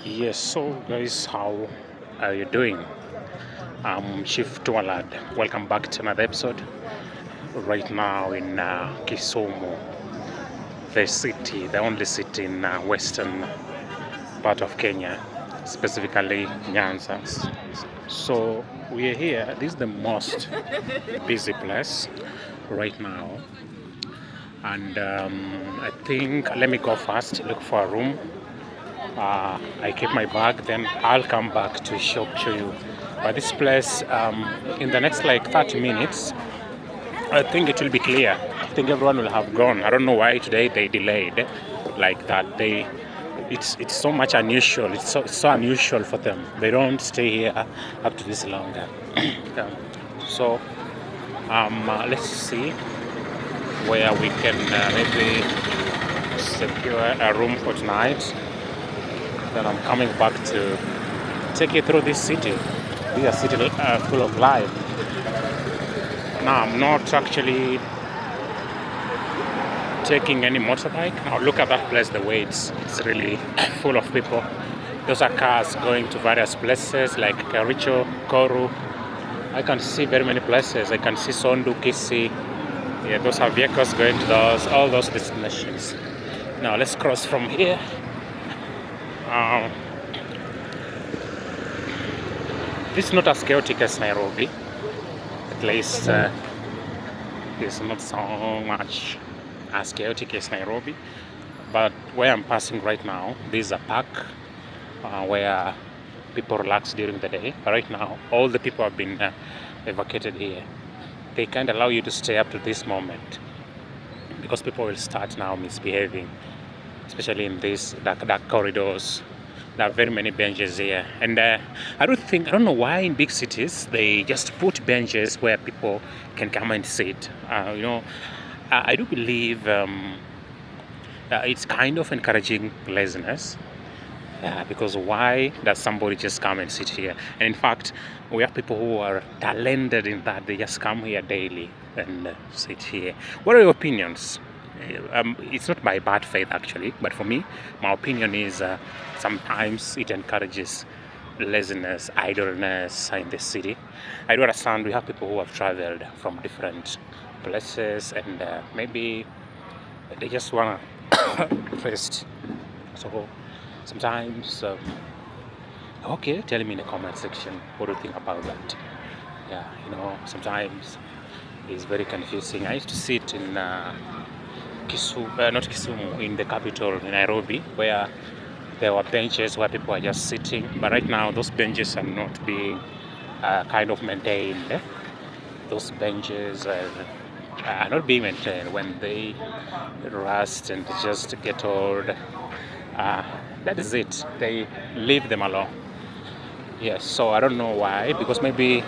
Yes, so guys, how are you doing? I'm Chief Tualad. Welcome back to another episode. Right now in Kisumu, the city, the only city in western part of Kenya, specifically Nyanza. So we are here. This is the most busy place right now, and I think let me go first, look for a room. I keep my bag, then I'll come back to show you. But this place, in the next like 30 minutes, I think it will be clear. I think everyone will have gone. I don't know why today they delayed like that. It's so much unusual. It's so unusual for them. They don't stay here up to this long. Yeah. So let's see where we can maybe secure a room for tonight. Then I'm coming back to take you through this city. This is a city full of life. Now I'm not actually taking any motorbike. Now look at that place, the way it's really full of people. Those are cars going to various places like Kericho, Koru. I can see very many places. I can see Sondu, Kisii. Yeah, those are vehicles going to all those destinations. Now let's cross from here. This is not as chaotic as Nairobi. At least it's not so much as chaotic as Nairobi. But where I'm passing right now, this is a park where people relax during the day. Right now, all the people have been evacuated here. They can't allow you to stay up to this moment because people will start now misbehaving, especially in these dark corridors. There are very many benches here, and I don't know why in big cities they just put benches where people can come and sit. I do believe it's kind of encouraging laziness. Because why does somebody just come and sit here? And in fact, we have people who are talented in that they just come here daily and sit here. What are your opinions? It's not by bad faith actually, but for me, my opinion is sometimes it encourages laziness, idleness in the city. I do understand we have people who have traveled from different places and maybe they just want to rest. So sometimes, okay, tell me in the comment section what do you think about that. Yeah, sometimes it's very confusing. I used to sit in not Kisumu, in the capital, in Nairobi, where there were benches where people are just sitting. But right now, those benches are not being kind of maintained. Those benches are not being maintained. When they rust and just get old, that is it. They leave them alone. Yes, so I don't know why, because maybe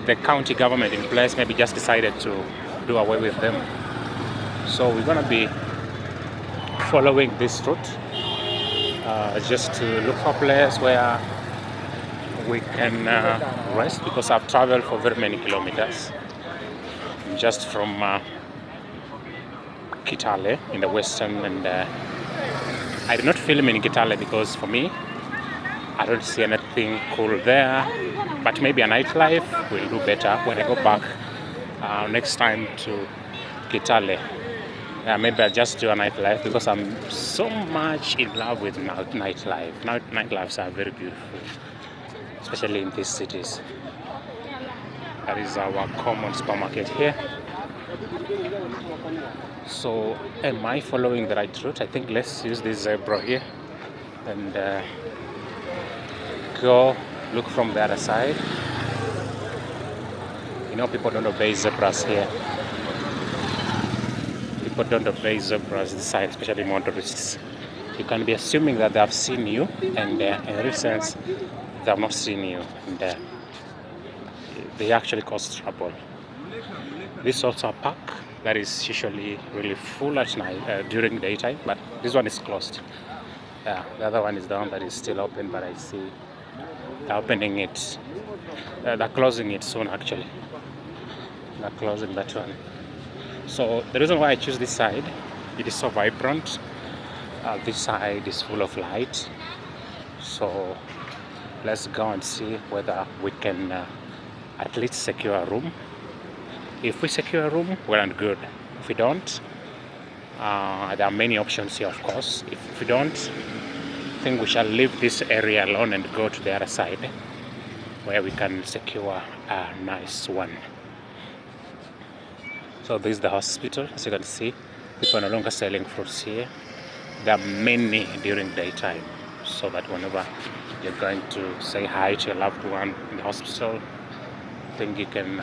the county government in place maybe just decided to do away with them. So we're gonna be following this route just to look for a place where we can rest, because I've traveled for very many kilometers just from Kitale in the western, and I did not film in Kitale because for me I don't see anything cool there, but maybe a nightlife will do better when I go back next time to Kitale. Maybe I'll just do a nightlife because I'm so much in love with nightlife. Nightlives are very beautiful, especially in these cities. That is our common supermarket here. So am I following the right route? I think let's use this zebra here and go look from the other side. People don't obey zebras here. People don't obey zebras this side, especially motorists. You can be assuming that they have seen you, and in real sense, they have not seen you, and they actually cause trouble. This is also a park that is usually really full at night during daytime, but this one is closed. The other one is the one that is still open, but I see they're opening it. They're closing it soon, actually. They're closing that one. So the reason why I choose this side, it is so vibrant. This side is full of light. So let's go and see whether we can at least secure a room. If we secure a room, well and good. If we don't, there are many options here, of course. If we don't, I think we shall leave this area alone and go to the other side where we can secure a nice one. So this is the hospital. As you can see, people are no longer selling fruits here. There are many during daytime, so that whenever you're going to say hi to your loved one in the hospital, I think you can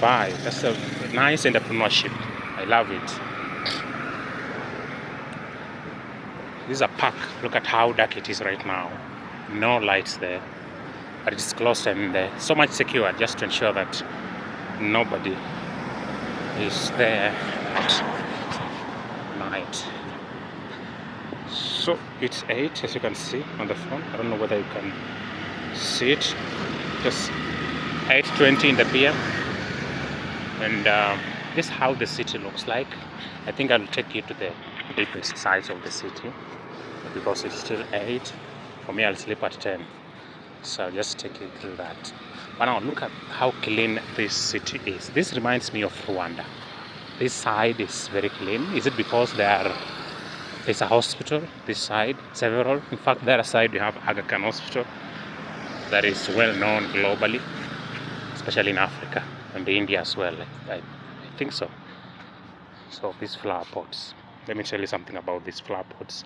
buy. That's a nice entrepreneurship. I love it. This is a park. Look at how dark it is right now. No lights there, but it's closed and so much secure, just to ensure that nobody is there at night. So it's 8, as you can see on the phone. I don't know whether you can see it. Just 8:20 in the PM, and this is how the city looks like. I think I'll take you to the deepest side of the city because it's still 8. For me, I'll sleep at 10, so I'll just take you through that. But now look at how clean this city is. This reminds me of Rwanda. This side is very clean. Is it because there's a hospital this side, several? In fact, the other side you have Aga Khan Hospital that is well known globally, especially in Africa and India as well. I think so. So these flower pots. Let me tell you something about these flower pots.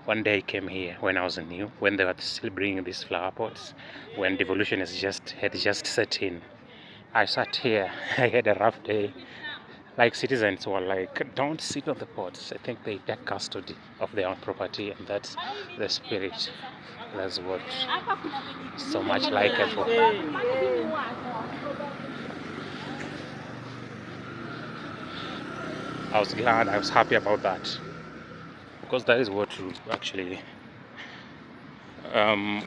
One day I came here when I was new, when they were still bringing these flower pots, when devolution had just set in. I sat here. I had a rough day. Like, citizens were like, don't sit on the pots. I think they take custody of their own property, and that's the spirit. That's what so much like it. I was glad, I was happy about that, because that is what we actually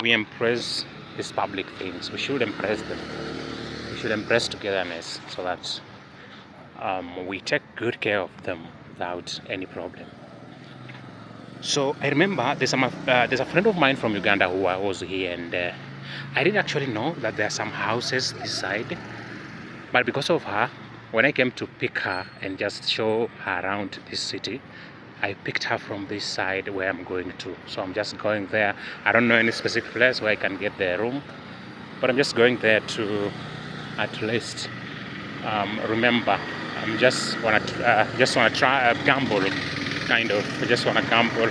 we embrace these public things. We should embrace them. We should embrace togetherness so that we take good care of them without any problem. So I remember there's a friend of mine from Uganda who was here, and I didn't actually know that there are some houses this side, but because of her, when I came to pick her and just show her around this city, I picked her from this side where I'm going to. So I'm just going there. I don't know any specific place where I can get the room, but I'm just going there to at least remember. I just want to try a gamble, kind of. I just want to gamble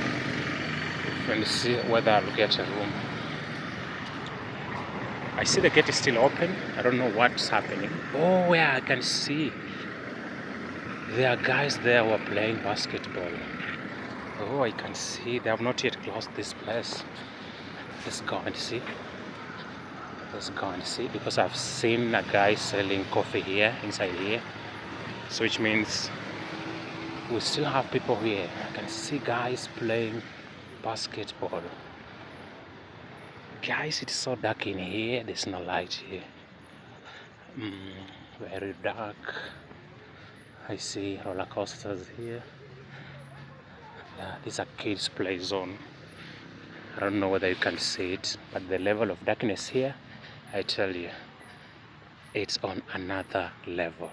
and see whether I'll get a room. I see the gate is still open. I don't know what's happening. Oh, yeah, I can see. There are guys there who are playing basketball. Oh, I can see. They have not yet closed this place. Let's go and see. Let's go and see, because I've seen a guy selling coffee here, inside here. So which means we still have people here. I can see guys playing basketball. Guys, it's so dark in here. There's no light here. Very dark. I see roller coasters here. Yeah, this is a kids play zone. I don't know whether you can see it, but the level of darkness here, I tell you, it's on another level.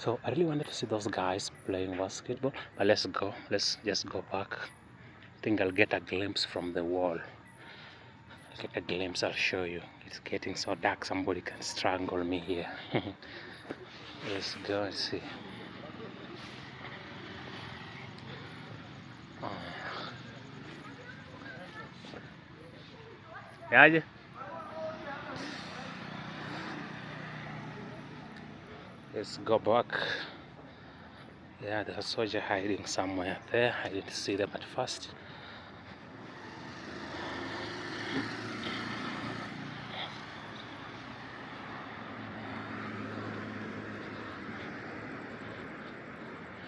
So I really wanted to see those guys playing basketball, but let's go. Let's just go back. I think I'll get a glimpse from the wall. I'll get a glimpse, I'll show you. It's getting so dark, somebody can strangle me here. Let's go and see. Yeah. Let's go back. Yeah, there's a soldier hiding somewhere there. I didn't see them at first.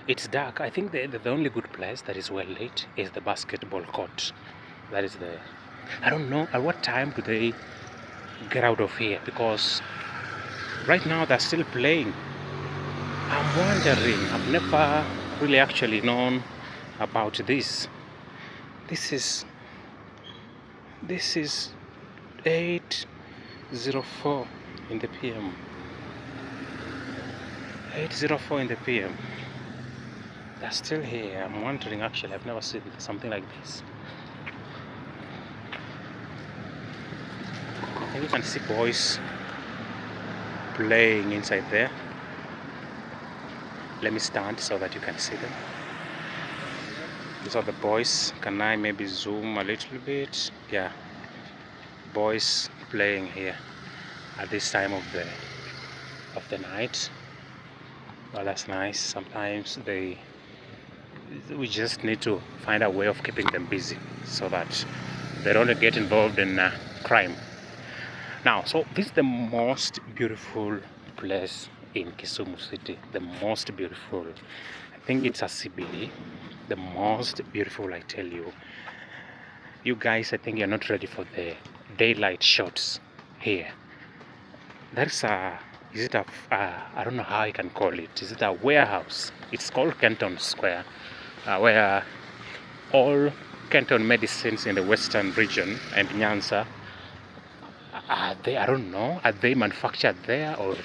It's dark. I think the only good place that is well lit is the basketball court. That is the... I don't know at what time do they get out of here, because right now they're still playing. I'm wondering, I've never really actually known about this. This is This is 8:04 in the PM. 8:04 in the PM. They're still here. I'm wondering, actually, I've never seen something like this. And you can see boys playing inside there. Let me stand so that you can see them. These are the boys. Can I maybe zoom a little bit? Yeah, boys playing here at this time of the night. Well, that's nice. Sometimes we just need to find a way of keeping them busy so that they don't get involved in crime. Now, so this is the most beautiful place in Kisumu city. The most beautiful. I think it's a CBD. The most beautiful, I tell you. You guys, I think you're not ready for the daylight shots here. There's is it a, I don't know how I can call it. Is it a warehouse? It's called Kenton Square, where all Kenton medicines in the western region and Nyanza, I don't know, are they manufactured there, or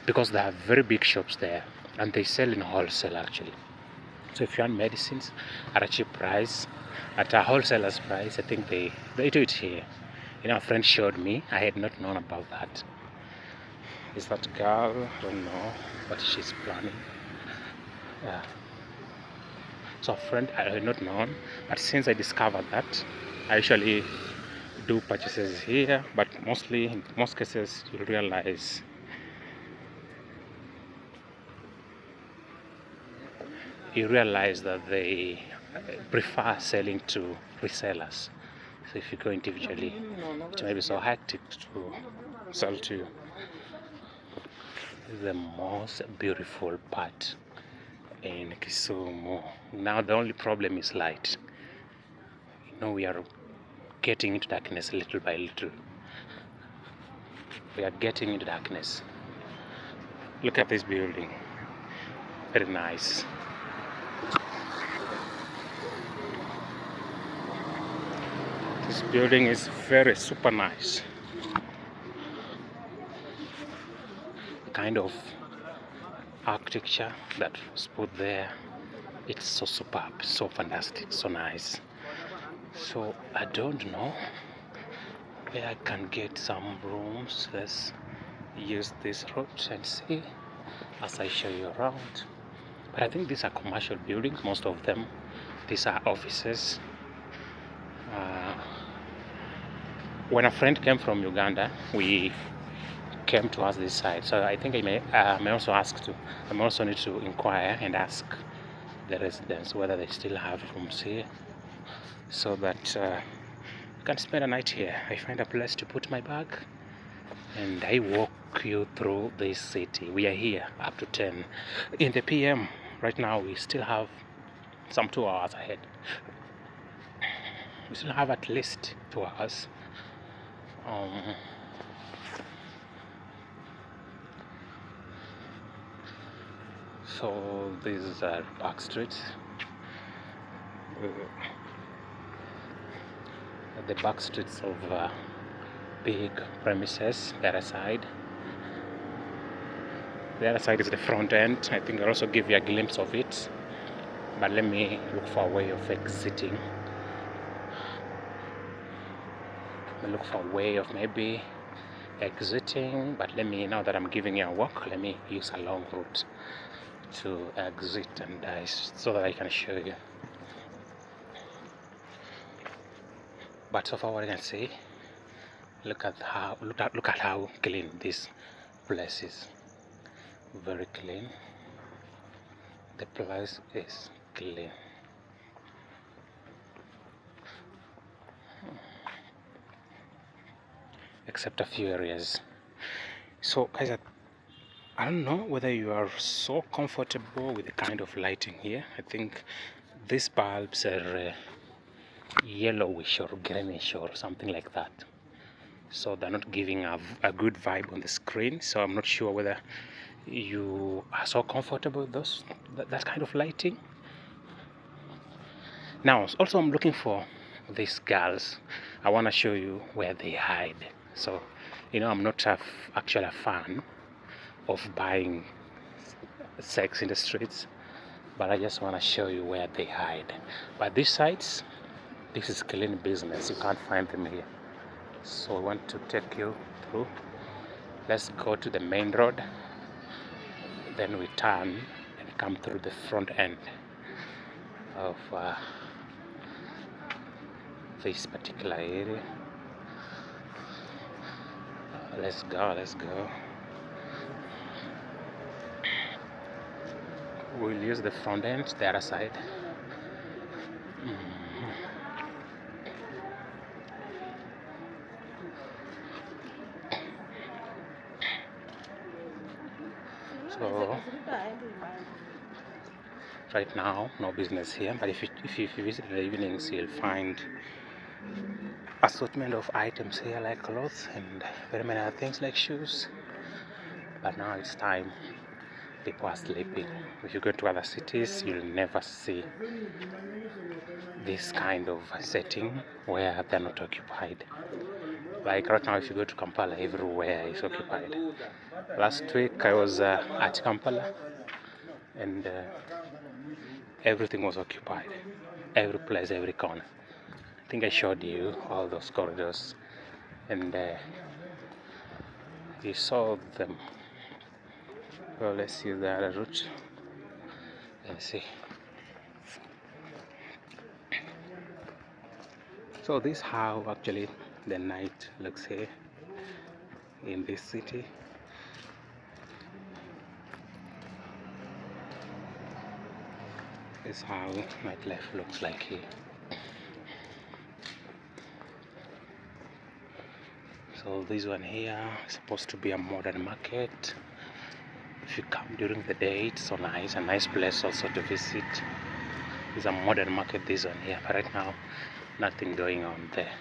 because they have very big shops there and they sell in wholesale actually. So if you want medicines at a cheap price, at a wholesaler's price, I think they do it here. You know, a friend showed me. I had not known about that. Is that girl? I don't know what she's planning. Yeah. So a friend I had not known, but since I discovered that, I usually do purchases here, but mostly, in most cases, you'll realize that they prefer selling to resellers. So if you go individually, it may be so hectic to sell to you. The most beautiful part in Kisumu. Now the only problem is light. You know, we are getting into darkness little by little. We are getting into darkness. Look at this building. Very nice. This building is very super nice. The kind of architecture that was put there, it's so superb, so fantastic, so nice. So I don't know where I can get some rooms. Let's use this route and see as I show you around. But I think these are commercial buildings, most of them. These are offices. When a friend came from Uganda, we came towards this side. So I think I may also need to inquire and ask the residents whether they still have rooms here, so that you can spend a night here. I find a place to put my bag and I walk you through this city. We are here up to 10 in the PM. Right now we still have some 2 hours ahead. We still have at least 2 hours. So these are back streets. The back streets of big premises. The other side is the front end. I think I'll also give you a glimpse of it, but let me look for a way of exiting. Look for a way of maybe exiting, but now that I'm giving you a walk, let me use a long route to exit and so that I can show you. But so far what I can say, look at how clean this place is. Very clean. The place is clean. Except a few areas. So guys, I don't know whether you are so comfortable with the kind of lighting here. I think these bulbs are yellowish or greenish or something like that, so they're not giving a good vibe on the screen. So I'm not sure whether you are so comfortable with that kind of lighting. Now also I'm looking for these girls, I want to show you where they hide. So, I'm not actually a fan of buying sex in the streets, but I just want to show you where they hide. But these sites, this is clean business. You can't find them here. So I want to take you through. Let's go to the main road. Then we turn and come through the front end of this particular area. Let's go. We'll use the front end, the other side. So right now, no business here, but if you visit in the evenings, you'll find assortment of items here like clothes and very many other things like shoes. But now it's time. People are sleeping. If you go to other cities, you'll never see this kind of setting where they're not occupied. Like right now, if you go to Kampala, everywhere is occupied. Last week I was at Kampala, and everything was occupied. Every place, every corner. I think I showed you all those corridors, and you saw them. Well, let's see the other route. Let's see. So this is how actually the night looks here in this city. This is how nightlife looks like here. So this one here is supposed to be a modern market. If you come during the day, it's so nice, a nice place also to visit. It's a modern market, this one here, but right now nothing going on there.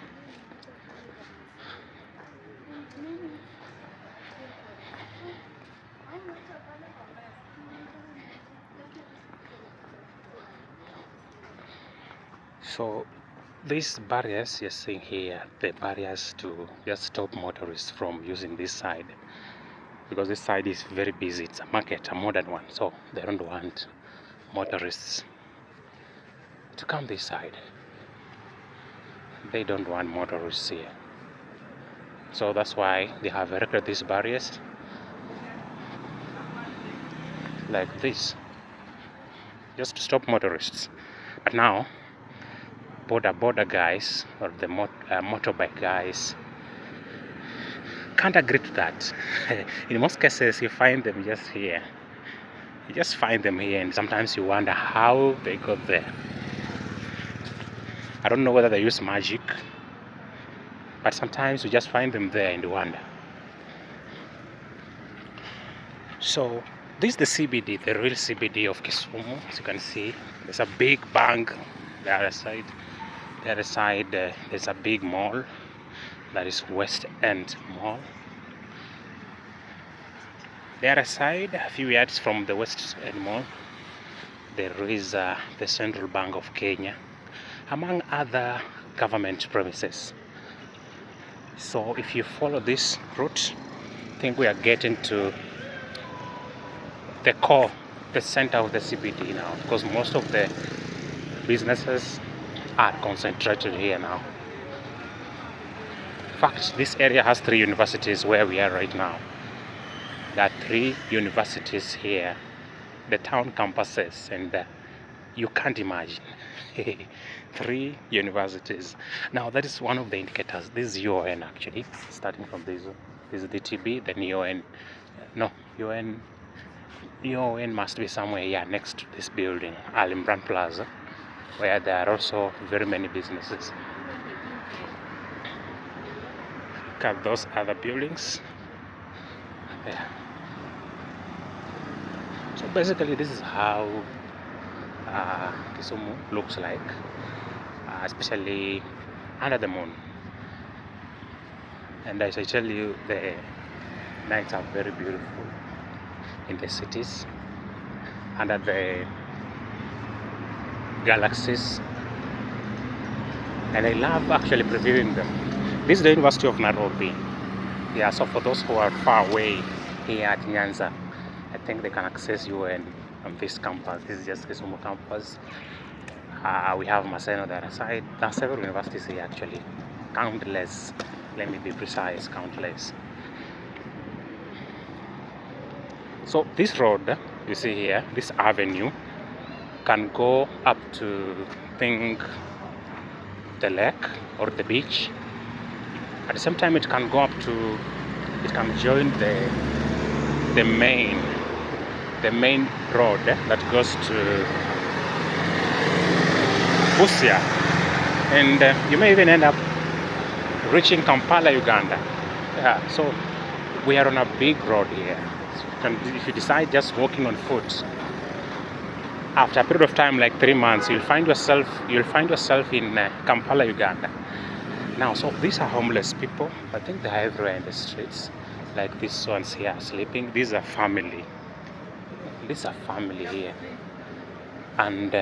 So these barriers you're seeing here, the barriers to just stop motorists from using this side, because this side is very busy. It's a market, a modern one, so they don't want motorists to come this side. They don't want motorists here, so that's why they have erected these barriers like this, just to stop motorists. But now border guys, or the motorbike guys, can't agree to that. In most cases you find them just here. You just find them here, and sometimes you wonder how they got there. I don't know whether they use magic, but sometimes you just find them there and you wonder. So this is the CBD, the real CBD of Kisumu. As you can see, there's a big bank. The other side, there's a big mall. That is West End Mall. The other side, a few yards from the West End Mall, there is the Central Bank of Kenya, among other government premises. So if you follow this route, I think we are getting to the core, the center of the CBD now, because most of the businesses are concentrated here now. In fact, this area has 3 universities where we are right now. There are 3 universities here, the town campuses, and you can't imagine. 3 universities. Now that is one of the indicators. This is UON actually, starting from this. This is DTB, then UON. No, UON must be somewhere here next to this building, Alimran Plaza, where there are also very many businesses. Look at those other buildings. Yeah. So basically this is how Kisumu looks like, especially under the moon. And as I tell you, the nights are very beautiful in the cities, under the galaxies. and I love actually previewing them. This is the University of Nairobi. Yeah, so for those who are far away here at Nyanza, I think they can access you on this campus. This is just Kisumu campus. We have Maseno on the other side. There are several universities here actually. Countless. Let me be precise, countless. So this road you see here, this avenue, can go up to, I think, the lake or the beach. At the same time, it can go up to, it can join the main road that goes to Busia, and you may even end up reaching Kampala, Uganda. Yeah, so we are on a big road here. And if you decide just walking on foot, after a period of time like 3 months, you'll find yourself in Kampala, Uganda. Now, so these are homeless people. I think they are everywhere in the streets. Like these ones here sleeping. These are family. These are family here, and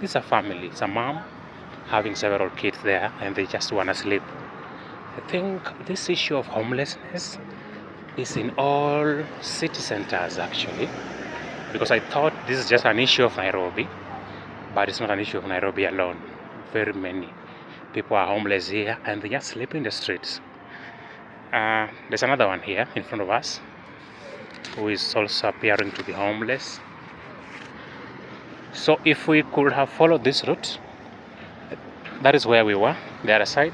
these are family. It's a mom having several kids there, and they just want to sleep. I think this issue of homelessness is in all city centers actually, because I thought this is just an issue of Nairobi, but it's not an issue of Nairobi alone. Very many people are homeless here and they just sleep in the streets. There's another one here in front of us who is also appearing to be homeless. So if we could have followed this route, that is where we were, the other side.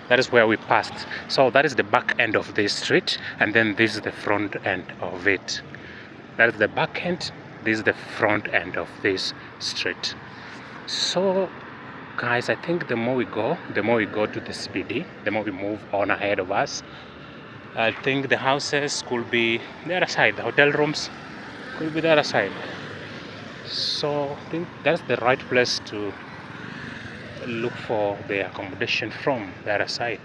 That is where we passed. So that is the back end of this street, and then this is the front end of it. That is the back end, this is the front end of this street. So guys, I think the more we go to the CBD, the more we move on ahead of us. I think the houses could be the other side, the hotel rooms could be the other side. So I think that's the right place to look for the accommodation from the other side,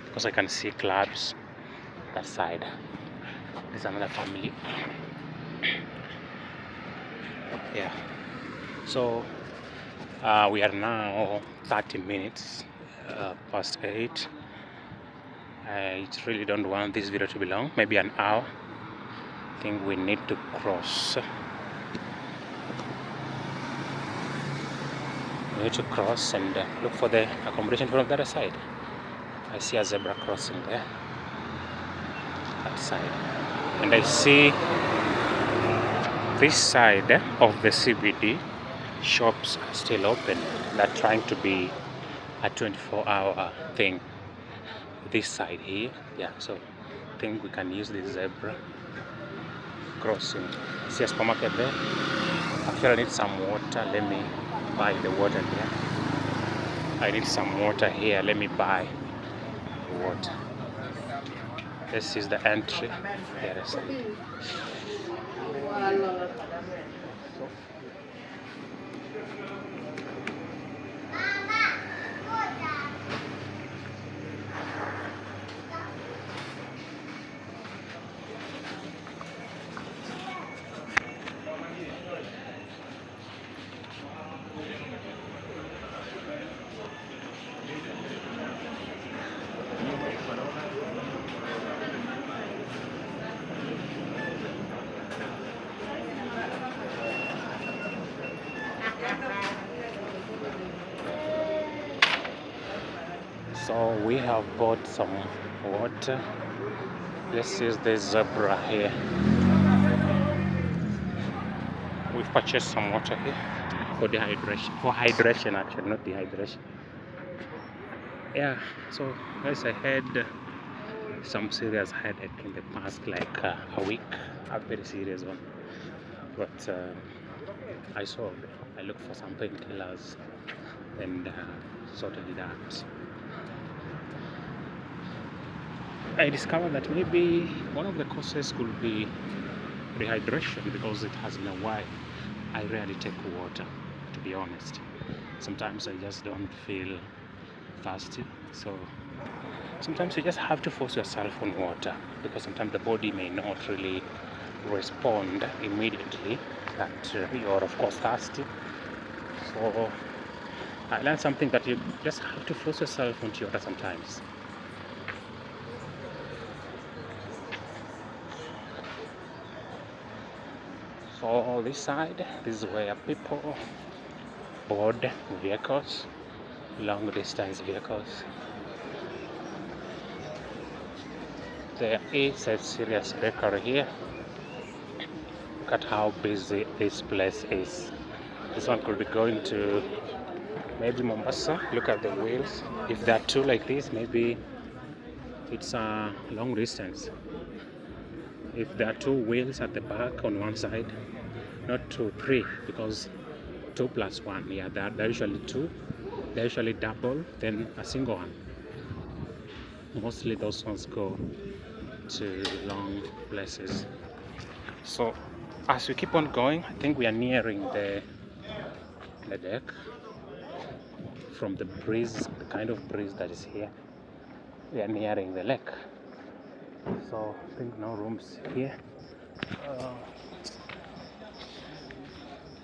because I can see clubs that side. There's another family. Yeah, so we are now 30 minutes past 8. I really don't want this video to be long, maybe an hour. I think we need to cross. We need to cross and look for the accommodation from the other side. I see a zebra crossing there, that side, and I see this side of the CBD shops are still open. They're trying to be a 24-hour thing. This side here, yeah. So I think we can use this zebra crossing. See a supermarket there. Actually, I need some water. Let me buy the water here. I need some water here. Let me buy water. This is the entry. There is it. So we have bought some water. This is the zebra here. We've purchased some water here for dehydration. For hydration actually, not dehydration. Yeah, so guys, I had some serious headache in the past like a week. A very serious one. But I solved it. I looked for some painkillers and sorted it out. I discovered that maybe one of the causes could be rehydration, because it has been a while. I rarely take water, to be honest. Sometimes I just don't feel thirsty, so sometimes you just have to force yourself on water, because sometimes the body may not really respond immediately that you're of course thirsty. So I learned something that you just have to force yourself onto water sometimes. So this side, this is where people board vehicles, long distance vehicles. There is a serious bakery here. Look at how busy this place is. This one could be going to maybe Mombasa. Look at the wheels. If there are two like this, maybe it's a long distance. If there are two wheels at the back on one side, not two, three, because 2+1, yeah, they're usually two, they're usually double, then a single one. Mostly those ones go to long places. So as we keep on going, I think we are nearing the deck from the breeze, the kind of breeze that is here. We are nearing the lake. So I think no rooms here.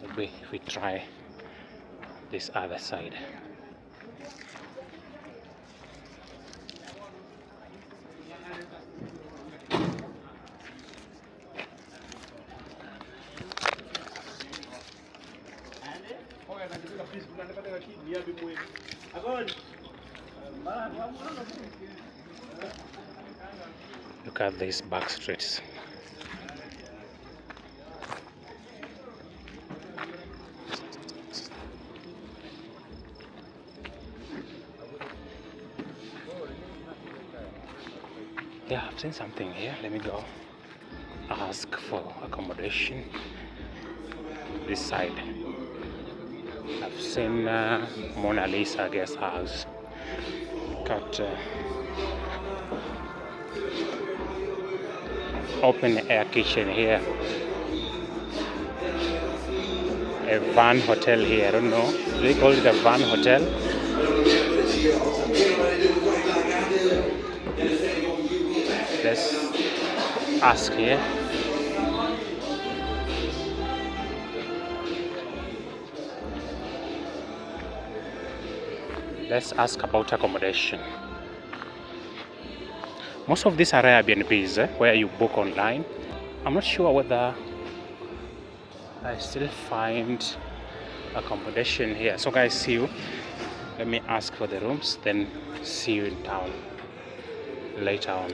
Maybe if we try this other side. Look at these back streets. Yeah, I've seen something here. Let me go ask for accommodation. This side. I've seen Mona Lisa guest house. Got open air kitchen here. A van hotel here. I don't know. Do they call it a van hotel? Let's ask here. Let's ask about accommodation. Most of these are Airbnbs where you book online. I'm not sure whether I still find accommodation here. So guys, see you. Let me ask for the rooms, then see you in town later on.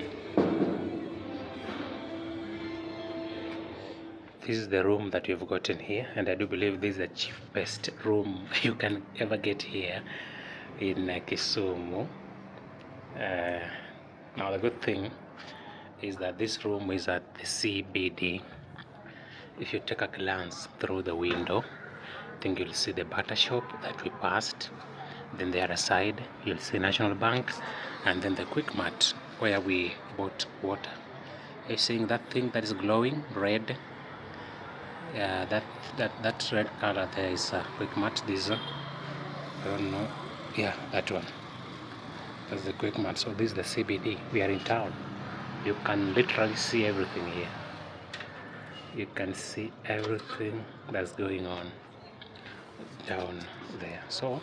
This is the room that you've gotten here, and I do believe this is the cheapest room you can ever get here in Kisumu. Now the good thing is that this room is at the CBD. If you take a glance through the window, I think you'll see the butter shop that we passed. Then the other side, you'll see National Bank, and then the Quick Mart where we bought water. Are you seeing that thing that is glowing red? Yeah, that red color there is a Quick Mart. This I don't know. Yeah, that one. That's the Quick Mart. So this is the CBD. We are in town. You can literally see everything here. You can see everything that's going on down there. So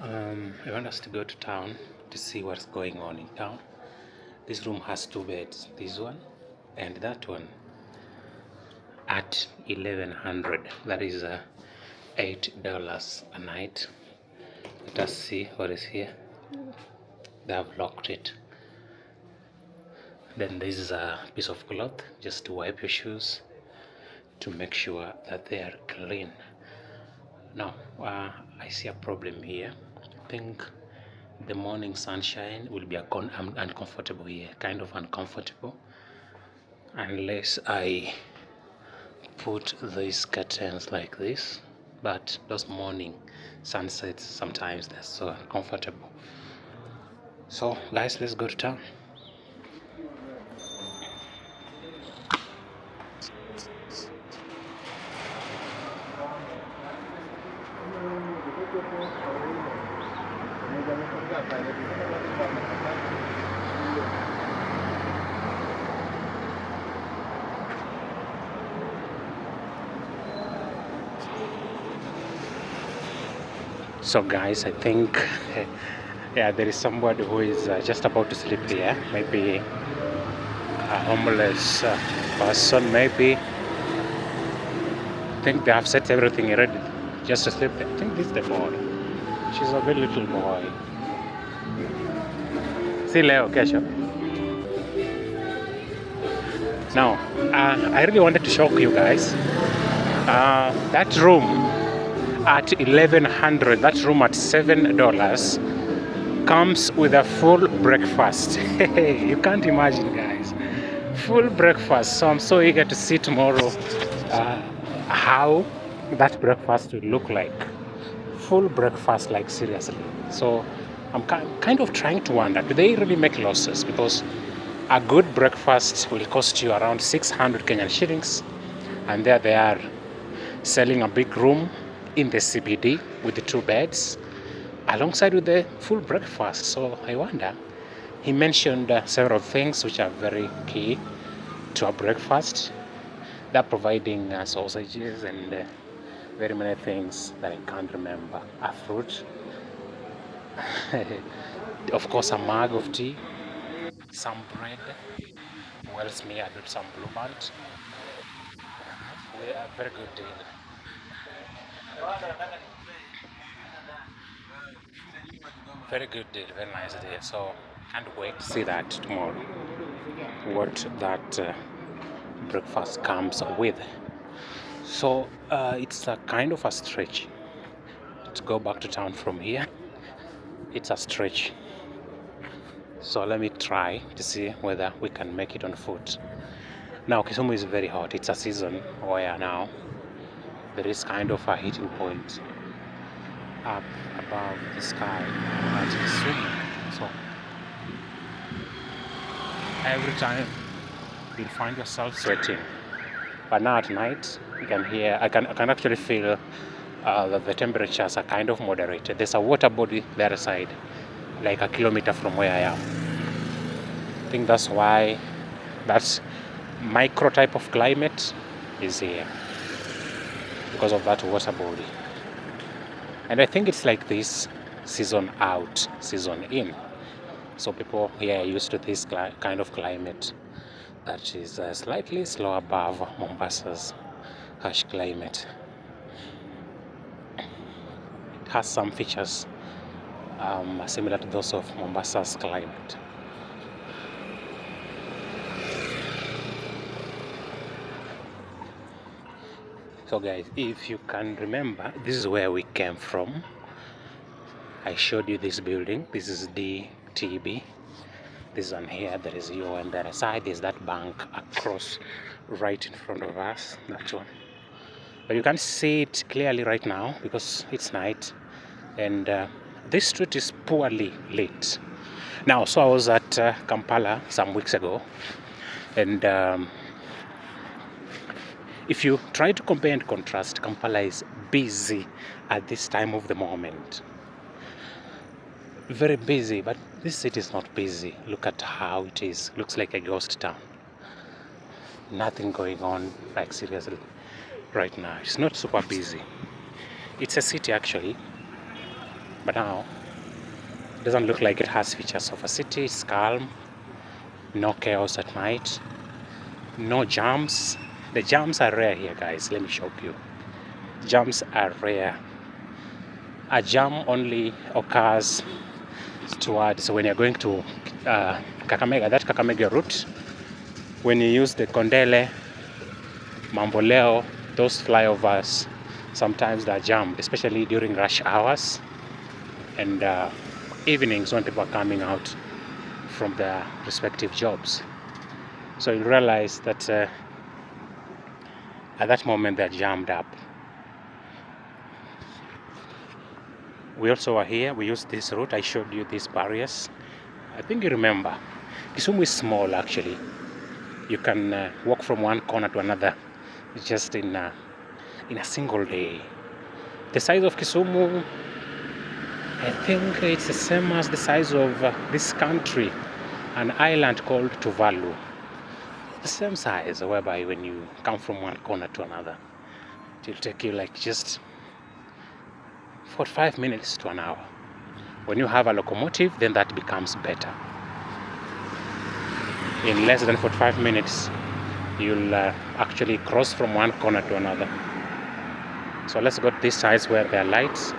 I want us to go to town to see what's going on in town. This room has 2 beds, this one and that one, at 1100. That is $8 a night. Let us see what is here. They have locked it. Then this is a piece of cloth just to wipe your shoes to make sure that they are clean. Now I see a problem here. I think the morning sunshine will be uncomfortable here, kind of uncomfortable, unless I put these curtains like this. But those morning sunsets, sometimes they're so uncomfortable. So guys, let's go to town. So guys, I think yeah, there is somebody who is just about to sleep here. Maybe a homeless person, maybe. I think they have set everything ready just to sleep there. I think this is the boy. She's a very little boy. See Leo, kesho. Now, I really wanted to shock you guys. That room at 1100, that room at $7 comes with a full breakfast. You can't imagine, guys. Full breakfast. So I'm so eager to see tomorrow how that breakfast will look like. Full breakfast, like seriously. So I'm kind of trying to wonder, do they really make losses? Because a good breakfast will cost you around 600 Kenyan shillings, and there they are selling a big room in the CBD with the 2 beds alongside with the full breakfast. So I wonder, he mentioned several things which are very key to a breakfast. They're providing sausages and very many things that I can't remember. A fruit, of course, a mug of tea, some bread, well smeared with some blue band. A very good deal. Very good deal, very nice deal. So can't wait to see that tomorrow. What that breakfast comes with. So it's a kind of a stretch to go back to town from here. It's a stretch. So let me try to see whether we can make it on foot. Now Kisumu is very hot. It's a season where now there is kind of a heating point up above the sky at Kisumu. So every time you'll find yourself sweating. But now at night, you can hear, I can actually feel that the temperatures are kind of moderated. There's a water body the other side, like a kilometer from where I am. I think that's why that micro type of climate is here, because of that water body. And I think it's like this season out, season in. So people here are used to this kind of climate that is slightly slow above Mombasa's harsh climate. It has some features similar to those of Mombasa's climate. So guys, if you can remember, this is where we came from. I showed you this building. This is DTB. This one here, there is you, and the other side is that bank across right in front of us, that one. But you can't see it clearly right now because it's night, and this street is poorly lit. Now, so I was at Kampala some weeks ago, and if you try to compare and contrast, Kampala is busy at this time of the moment. Very busy, but this city is not busy. Look at how it is. Looks like a ghost town. Nothing going on, like seriously, right now. It's not super busy. It's a city actually, but now it doesn't look like it has features of a city. It's calm, no chaos at night, no jams. The jams are rare here, guys. Let me shock you. Jams are rare. A jam only occurs towards when you're going to Kakamega, that Kakamega route. When you use the Kondele, Mamboleo, those flyovers, sometimes they're jammed, especially during rush hours and evenings when people are coming out from their respective jobs. So you realize that at that moment they're jammed up. We also are here, we used this route, I showed you these barriers. I think you remember. Kisumu is small actually. You can walk from one corner to another just in a single day. The size of Kisumu, I think it's the same as the size of this country, an island called Tuvalu. The same size, whereby when you come from one corner to another, it will take you like just 45 minutes to an hour. When you have a locomotive, then that becomes better. In less than 45 minutes, you'll actually cross from one corner to another. So let's go to these sides where there are lights.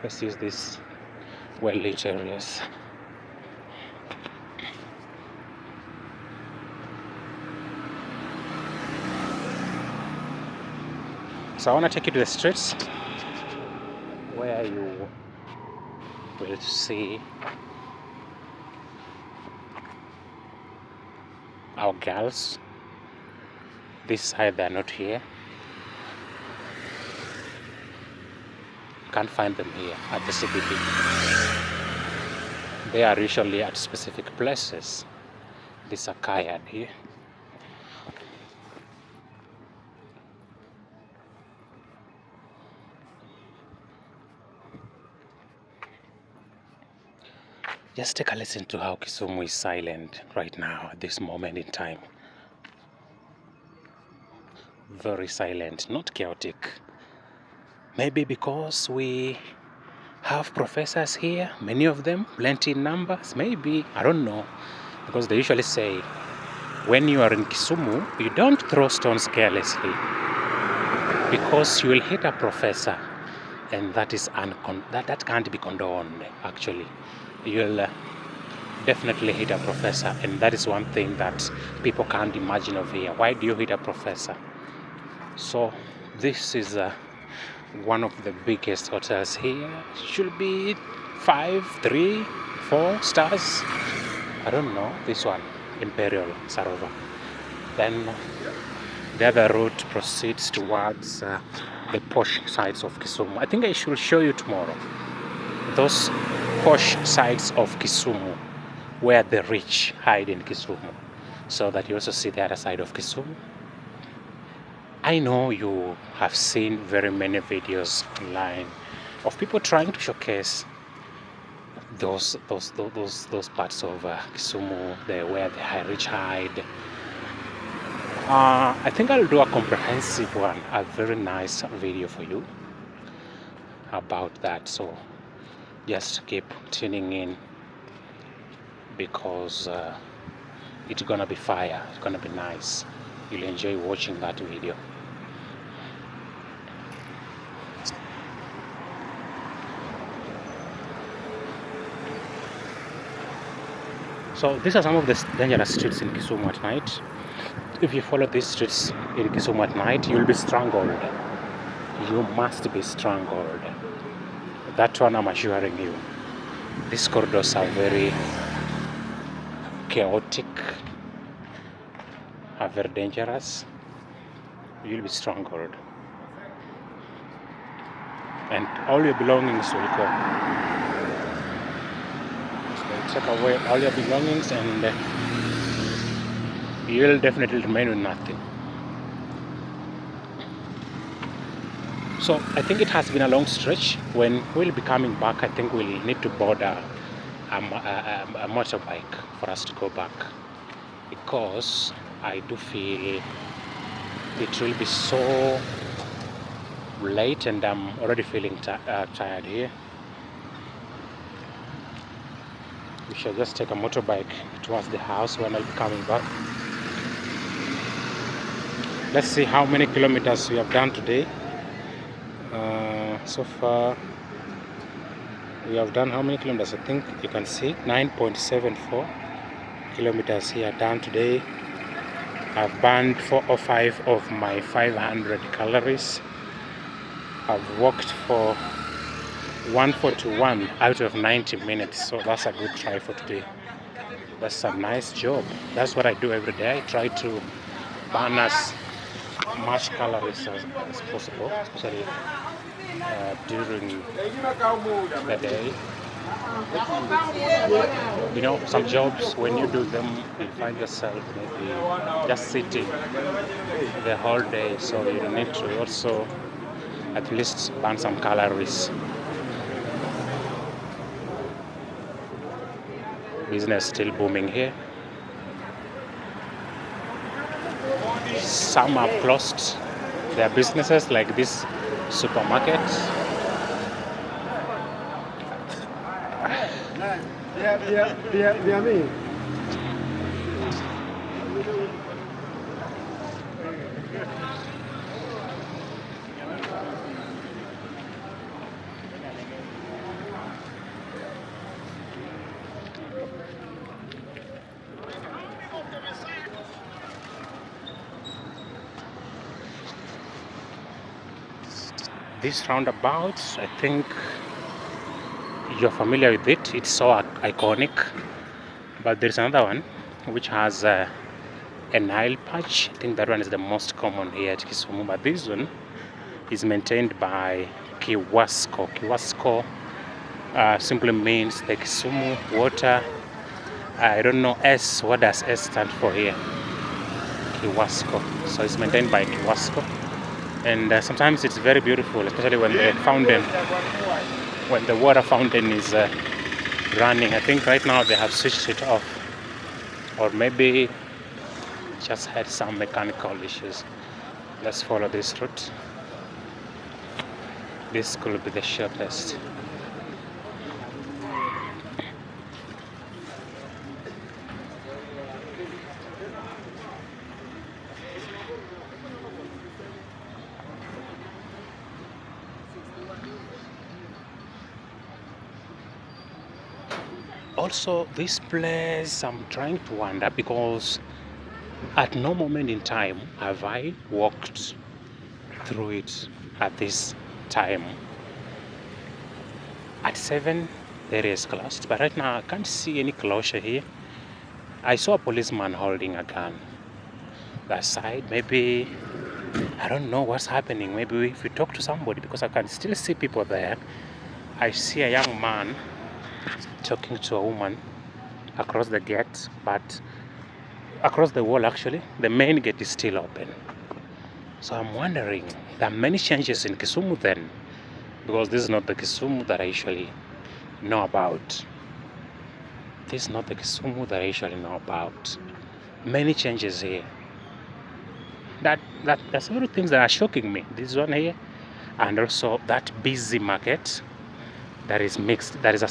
Let's use these well-lit areas. So I want to take you to the streets where you will see our girls. This side they're not here. Can't find them here at the CBD. They are usually at specific places. These are kayak here. Just take a listen to how Kisumu is silent right now at this moment in time. Very silent, not chaotic. Maybe because we have professors here, many of them, plenty in numbers, maybe, I don't know. Because they usually say, when you are in Kisumu, you don't throw stones carelessly. Because you will hit a professor, and that is that can't be condoned, actually. You'll definitely hit a professor, and that is one thing that people can't imagine of here. Why do you hit a professor? So this is one of the biggest hotels here. Should be 5, 3, 4 stars. I don't know. This one, Imperial Sarova. Then the other route proceeds towards the posh sides of Kisumu. I think I should show you tomorrow those posh sides of Kisumu, where the rich hide in Kisumu, so that you also see the other side of Kisumu. I know you have seen very many videos online of people trying to showcase those parts of Kisumu, where the rich hide. I think I'll do a comprehensive one, a very nice video for you about that. So just keep tuning in, because it's gonna be fire. It's gonna be nice. You'll enjoy watching that video. So these are some of the dangerous streets in Kisumu at night. If you follow these streets in Kisumu at night, you'll be strangled. You must be strangled. That one I'm assuring you. These corridors are very chaotic, are very dangerous. You'll be strangled, and all your belongings will go. So they'll take away all your belongings, and you'll definitely remain with nothing. So I think it has been a long stretch. When we'll be coming back, I think we'll need to board a motorbike for us to go back, because I do feel it will be so late, and I'm already feeling tired here. We shall just take a motorbike towards the house when I'll be coming back. Let's see how many kilometers we have done today. So far we have done how many kilometers? I think you can see 9.74 kilometers here done today. I've burned 4 or 5 of my 500 calories. I've walked for 141 out of 90 minutes, so that's a good try for today. That's a nice job. That's what I do every day. I try to burn as much calories as possible, especially during the day. You know, some jobs, when you do them, you find yourself maybe just sitting the whole day, so you need to also at least burn some calories. Business still booming here. Some have closed their businesses, like this supermarket. This roundabout, I think you're familiar with it. It's so iconic. But there's another one which has a Nile patch. I think that one is the most common here at Kisumu. But this one is maintained by Kiwasco. Kiwasco simply means the Kisumu water. I don't know S. What does S stand for here? Kiwasco. So it's maintained by Kiwasco. And sometimes it's very beautiful, especially when the fountain, when the water fountain is running. I think right now they have switched it off, or maybe just had some mechanical issues. Let's follow this route. This could be the shortest. Also, this place, I'm trying to wonder, because at no moment in time have I walked through it at this time. At 7, there is closed, but right now I can't see any closure here. I saw a policeman holding a gun. That side, maybe, I don't know what's happening. Maybe if we talk to somebody, because I can still see people there. I see a young man talking to a woman across the gate, but across the wall actually, the main gate is still open. So I'm wondering, there are many changes in Kisumu then, because this is not the Kisumu that I usually know about. This is not the Kisumu that I usually know about. Many changes here. There's several things that are shocking me. This one here, and also that busy market that is mixed, that is a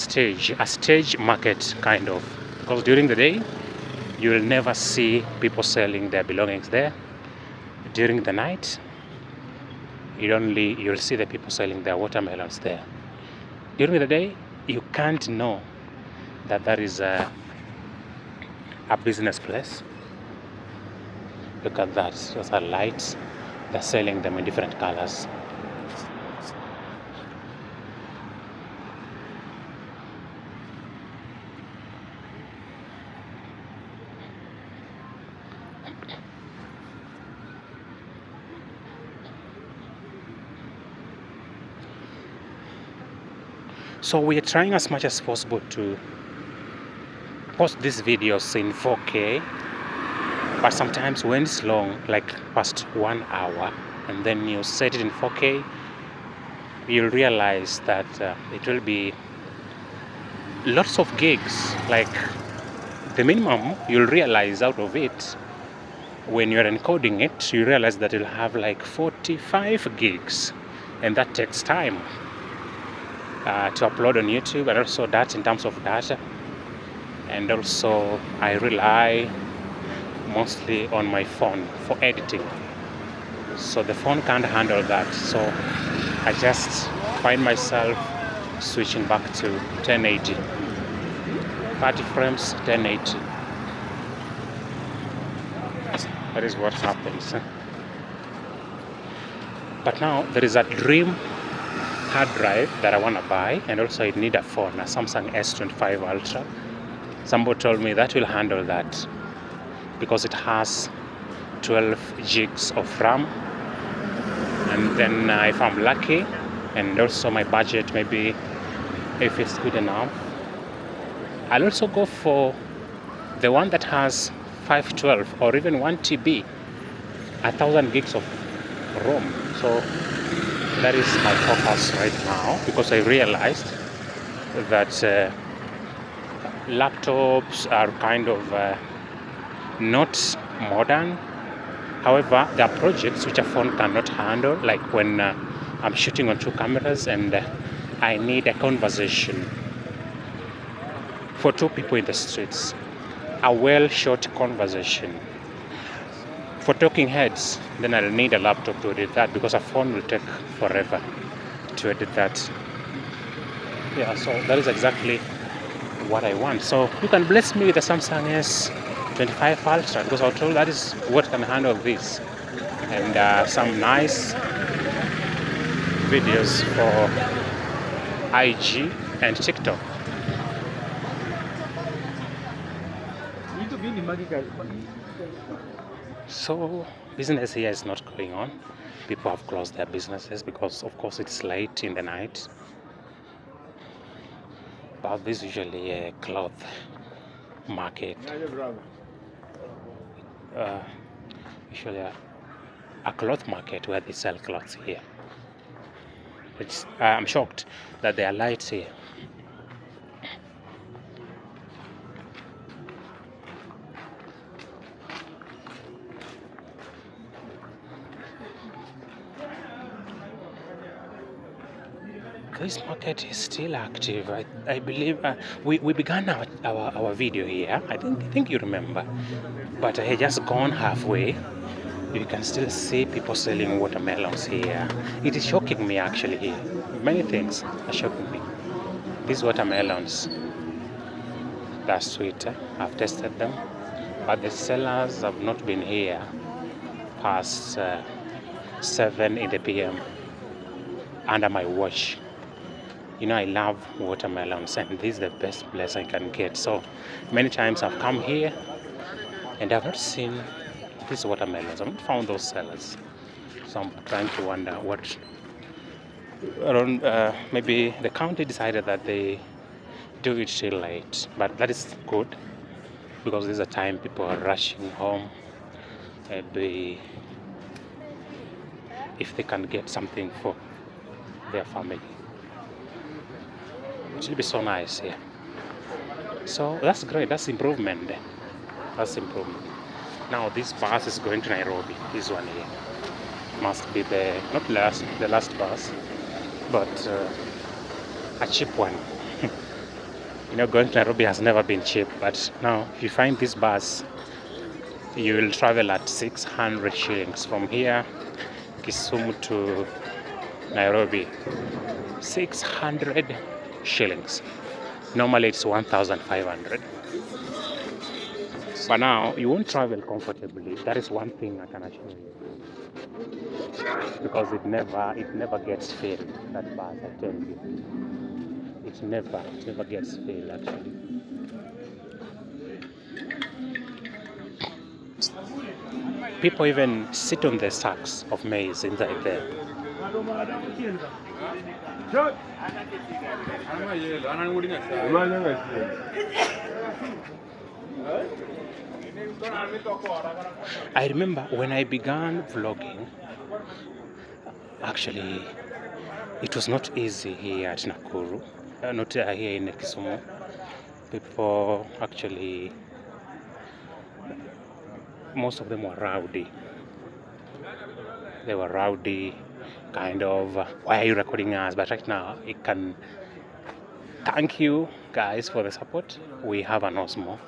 stage market kind of, because during the day you will never see people selling their belongings there. During the night you'll see the people selling their watermelons there. During the day you can't know that is a business place. Look at that, those are lights. They're selling them in different colors. So we are trying as much as possible to post these videos in 4K, but sometimes when it's long, like past 1 hour, and then you set it in 4K, you'll realize that it will be lots of gigs. Like the minimum you'll realize out of it, when you're encoding it, you realize that you'll have like 45 gigs, and that takes time to upload on YouTube, and also that in terms of data. And also I rely mostly on my phone for editing, so the phone can't handle that. So I just find myself switching back to 1080, 30 frames, 1080. That is what happens. But now there is a dream hard drive that I want to buy, and also I need a phone, a Samsung S25 Ultra. Somebody told me that will handle that, because it has 12 gigs of RAM. And then if I'm lucky, and also my budget, maybe if it's good enough, I'll also go for the one that has 512 or even 1 TB, 1000 gigs of ROM. So that is my focus right now, because I realized that laptops are kind of not modern. However, there are projects which a phone cannot handle, like when I'm shooting on 2 cameras, and I need a conversation for 2 people in the streets. A well-shot conversation. For talking heads, then I'll need a laptop to edit that, because a phone will take forever to edit that. Yeah, so that is exactly what I want. So you can bless me with the Samsung S25 Ultra, because I was told that is what can handle this, and some nice videos for IG and TikTok. So business here is not going on. People have closed their businesses because, of course, it's late in the night. But this is usually a cloth market. Usually a cloth market where they sell clothes here. I'm shocked that there are lights here. This market is still active. I believe we began our video here. I think you remember, but I had just gone halfway. You can still see people selling watermelons here. It is shocking me actually here. Many things are shocking me. These watermelons, they're sweet. I've tasted them, but the sellers have not been here past 7 in the PM under my watch. You know, I love watermelons, and this is the best place I can get. So many times I've come here and I've not seen these watermelons. I've not found those sellers. So I'm trying to wonder what around maybe the county decided that they do it till late, but that is good, because this is a time people are rushing home. Maybe if they can get something for their family, it will be so nice here. So that's great. That's improvement. That's improvement. Now this bus is going to Nairobi. This one here must be the last bus, but a cheap one. You know, going to Nairobi has never been cheap, but now if you find this bus, you will travel at 600 shillings from here, Kisumu to Nairobi. 600 shillings. Normally it's 1,500. But now you won't travel comfortably. That is one thing I can assure you, because it never gets filled. That bus, I tell you, it never gets filled actually. People even sit on the sacks of maize inside there. I remember when I began vlogging, actually, it was not easy here at Nakuru, not here in Kisumu. People actually, most of them were rowdy. They were rowdy, kind of, why are you recording us? But right now, I can thank you guys for the support. We have an Osmo,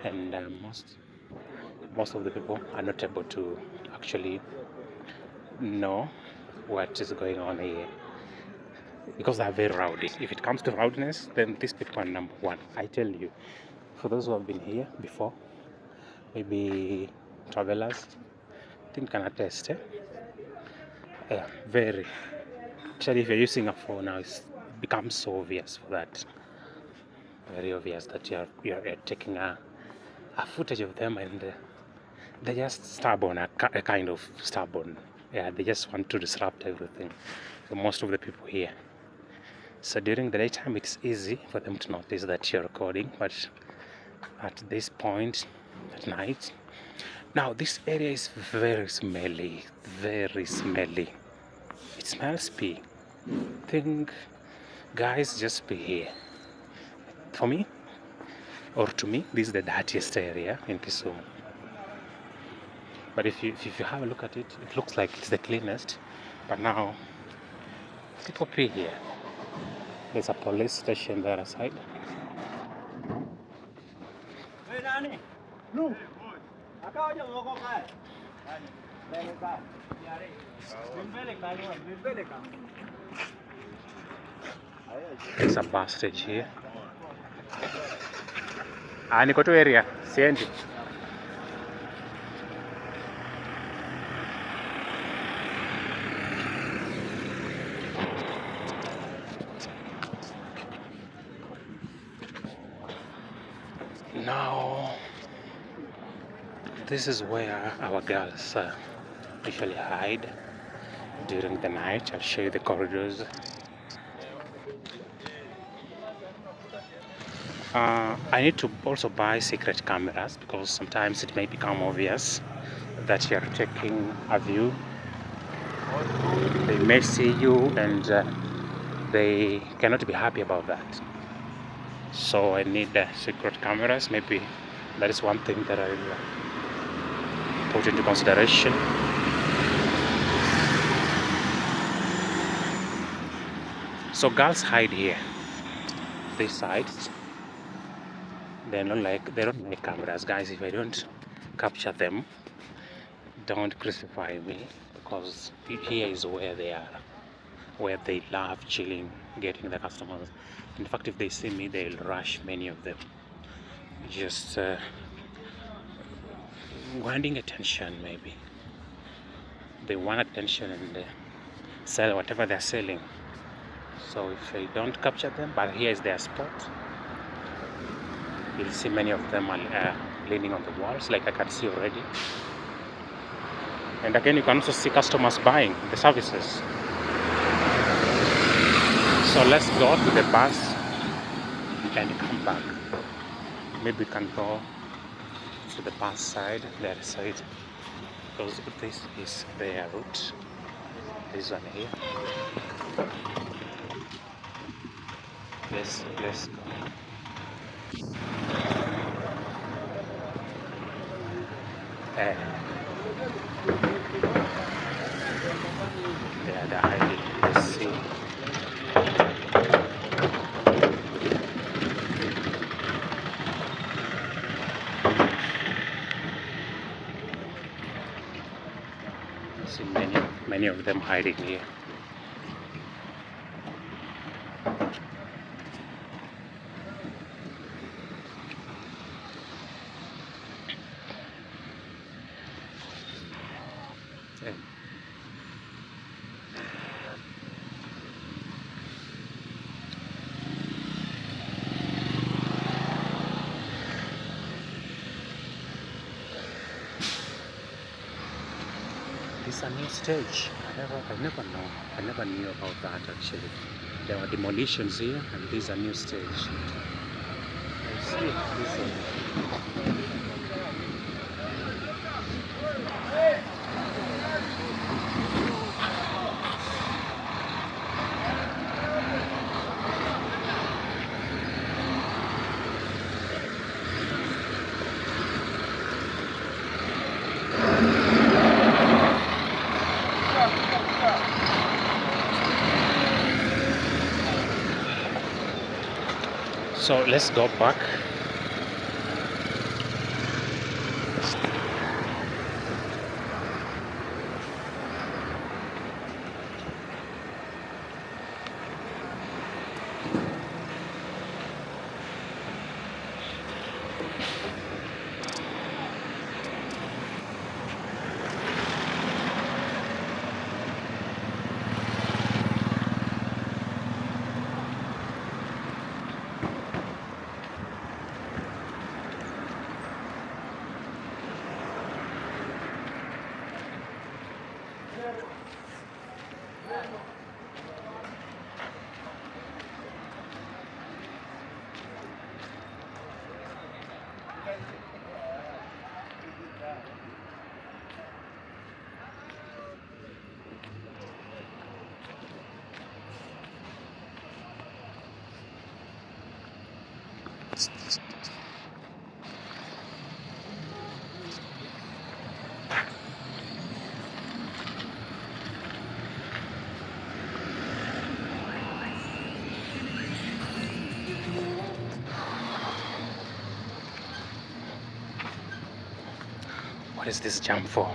and most of the people are not able to actually know what is going on here, because they are very rowdy. If it comes to rowdiness, then these people are number one. I tell you, for those who have been here before, maybe travelers, I think can attest. Yeah, very. Especially if you're using a phone now, it becomes so obvious for that. Very obvious that you're taking a footage of them, and they're just stubborn, a kind of stubborn. Yeah, they just want to disrupt everything for most of the people here. So during the daytime, it's easy for them to notice that you're recording, but at this point at night, now this area is very smelly, very smelly. It smells pee. Think, guys, just be here. For me, or to me, this is the dirtiest area in Kisumu. But if you have a look at it, it looks like it's the cleanest. But now People pay here. There's a police station there aside. There's a bus stage here. Niko tu area, siendi. Now, this is where our girls usually hide during the night. I'll show you the corridors. I need to also buy secret cameras because sometimes it may become obvious that you're taking a view. They may see you and they cannot be happy about that. So I need secret cameras. Maybe that is one thing that I'll put into consideration. So girls hide here. This side. They don't like cameras, guys. If I don't capture them, don't crucify me, because here is where they are, where they love chilling, getting the customers. In fact, if they see me, they'll rush, many of them, just wanting attention. Maybe they want attention and sell whatever they're selling. So if I don't capture them, but here is their spot, you'll see many of them are leaning on the walls, like I can see already. And again, you can also see customers buying the services. So let's go to the bus and come back. Maybe we can go to the bus side, the other side, because this is their route. This one here. Let's go. They are the hiding. Let's see. See many of them hiding here. This is a new stage. I never knew about that actually. There were demolitions here, and this is a new stage. I see. So let's go back. What is this jump for?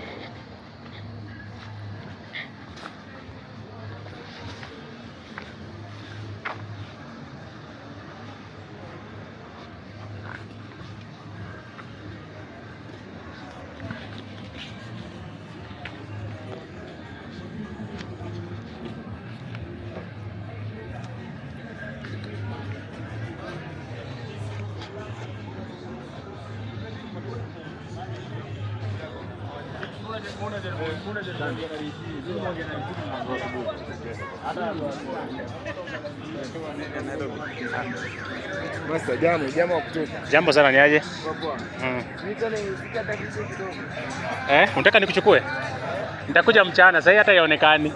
Jambo sana, ni aje? Unataka nikuchukue? Nitakuja mchana, sasa hata yaonekani.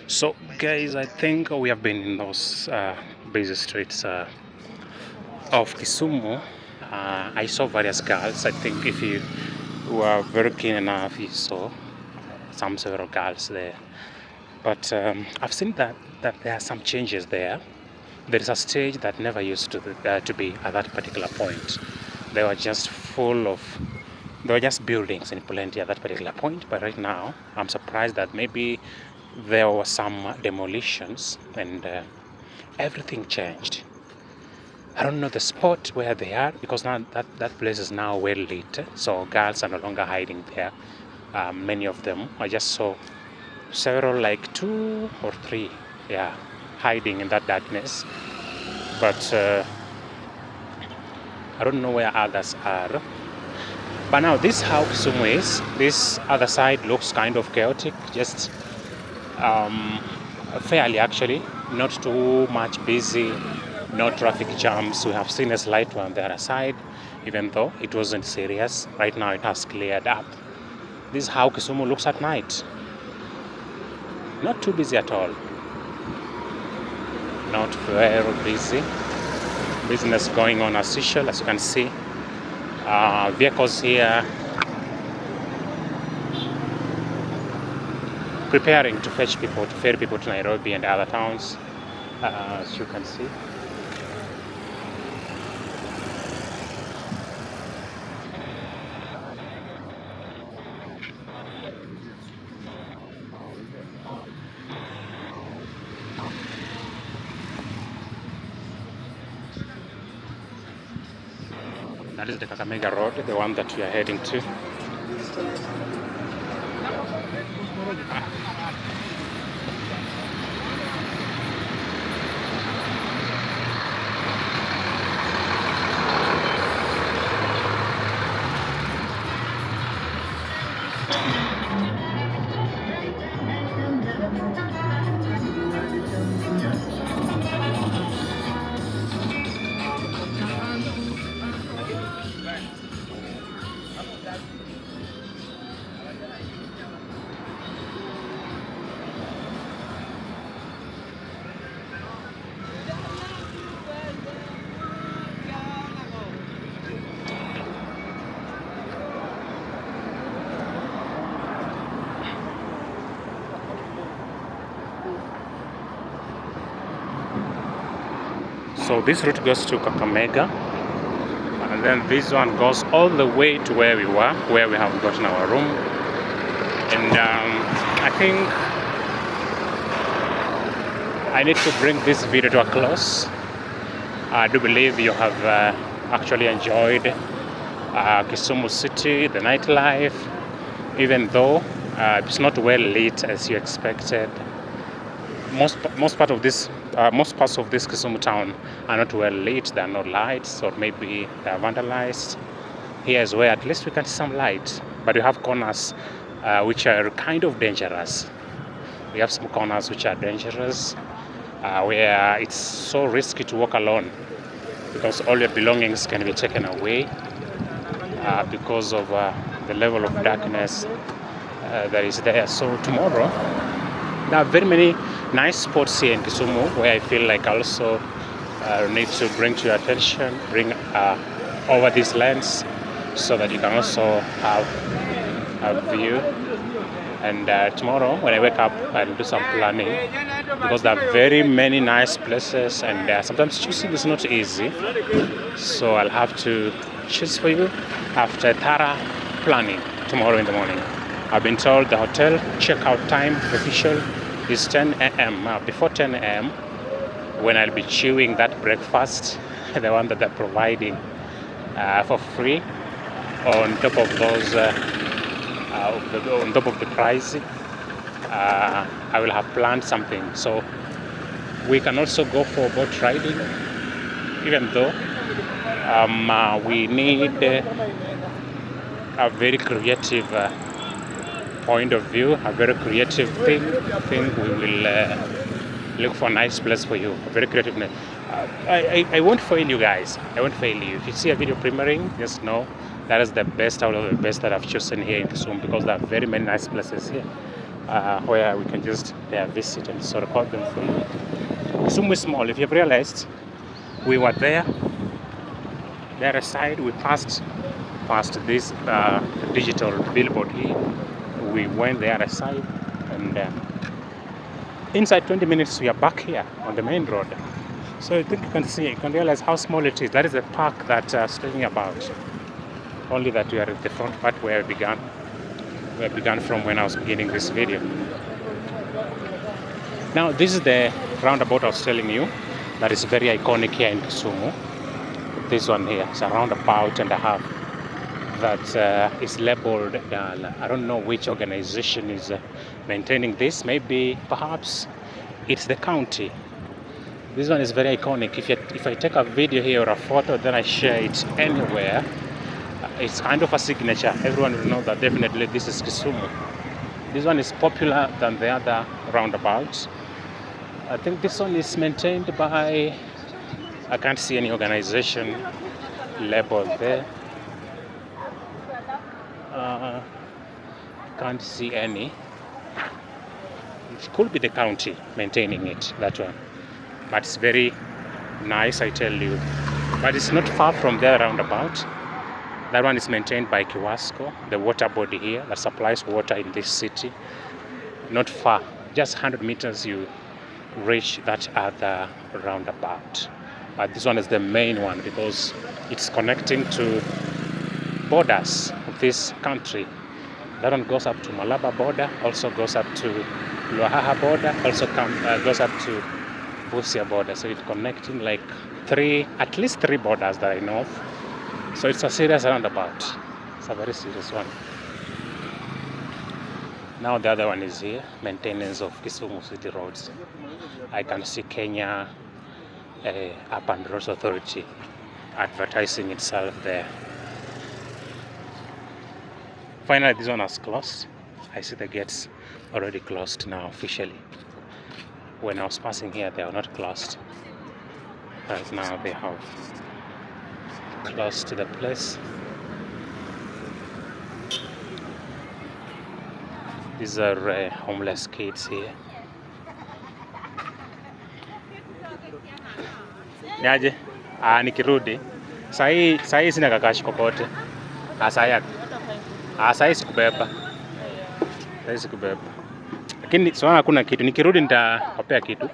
So guys, I think we have been in those busy streets of Kisumu. I saw various girls. I think if you were very keen enough, you saw several girls there. But I've seen that there are some changes there. There is a stage that never used to be at that particular point. They were just buildings in plenty at that particular point. But right now, I'm surprised that maybe there were some demolitions and everything changed. I don't know the spot where they are, because now that place is now well lit, so girls are no longer hiding there. Many of them, I just saw several, like 2 or 3, hiding in that darkness. But I don't know where others are. But now this how Kisumu is. This other side looks kind of chaotic, just fairly actually, not too much busy, no traffic jams. We have seen a slight one on the other side, even though it wasn't serious. Right now it has cleared up. This is how Kisumu looks at night. Not too busy at all. Not very busy. Business going on as usual, as you can see. Vehicles here preparing to ferry people to Nairobi and other towns, as you can see. That is the Kakamega Road, the one that we are heading to. So this route goes to Kakamega, and then this one goes all the way to where we were, where we have gotten our room. And I think I need to bring this video to a close. I do believe you have actually enjoyed Kisumu city, the nightlife, even though it's not well lit as you expected. Most parts of this Kisumu town are not well lit. There are no lights, or maybe they are vandalized. Here is where at least we can see some light, but we have corners which are kind of dangerous. We have some corners which are dangerous, where it's so risky to walk alone, because all your belongings can be taken away because of the level of darkness that is there. So tomorrow, there are very many nice spots here in Kisumu where I feel like I also need to bring to your attention, bring over this lens, so that you can also have a view. And tomorrow when I wake up, I'll do some planning, because there are very many nice places, and sometimes choosing is not easy. So I'll have to choose for you after thorough planning tomorrow in the morning. I've been told the hotel checkout time official is 10 a.m. Before 10 a.m. when I'll be chewing that breakfast, the one that they're providing for free, on top of those, on top of the price, I will have planned something. So we can also go for boat riding, even though we need a very creative point of view, a very creative thing. I think we will look for a nice place for you, a very creative. I won't fail you guys. I won't fail you. If you see a video premiering, just know that is the best out of the best that I've chosen here in Kisumu, because there are very many nice places here where we can just visit and so record them for you. Kisumu is small. If you've realized, we were there. The other side, we passed this digital billboard here. We went the other side, and inside 20 minutes we are back here on the main road. So I think you can realize how small it is. That is the park that I was talking about. Only that we are at the front part where I began from when I was beginning this video. Now this is the roundabout I was telling you that is very iconic here in Kisumu. This one here is a roundabout and a half that is labeled, I don't know which organization is maintaining this. Maybe, perhaps, it's the county. This one is very iconic. If I take a video here or a photo, then I share it anywhere, it's kind of a signature. Everyone will know that definitely this is Kisumu. This one is popular than the other roundabouts. I think this one is maintained by, I can't see any organization labeled there. Can't see any. It could be the county maintaining it, that one. But it's very nice, I tell you. But it's not far from their roundabout. That one is maintained by Kiwasco, the water body here that supplies water in this city. Not far, just 100 meters you reach that other roundabout. But this one is the main one because it's connecting to borders of this country. That one goes up to Malaba border, also goes up to Luahaha border, also goes up to Busia border. So it's connecting like at least three borders that I know of. So it's a serious roundabout. It's a very serious one. Now the other one is here, maintenance of Kisumu city roads. I can see Kenya Urban Roads Authority advertising itself there. Finally, this one has closed. I see the gates already closed now officially. When I was passing here, they were not closed. But now they have closed the place. These are homeless kids here. Niaje? Nikirudi. Sahi sina kakashi kokote. Sahi sikubeba. Lakini sawa, hakuna kitu. Nikirudi nitawapea kitu.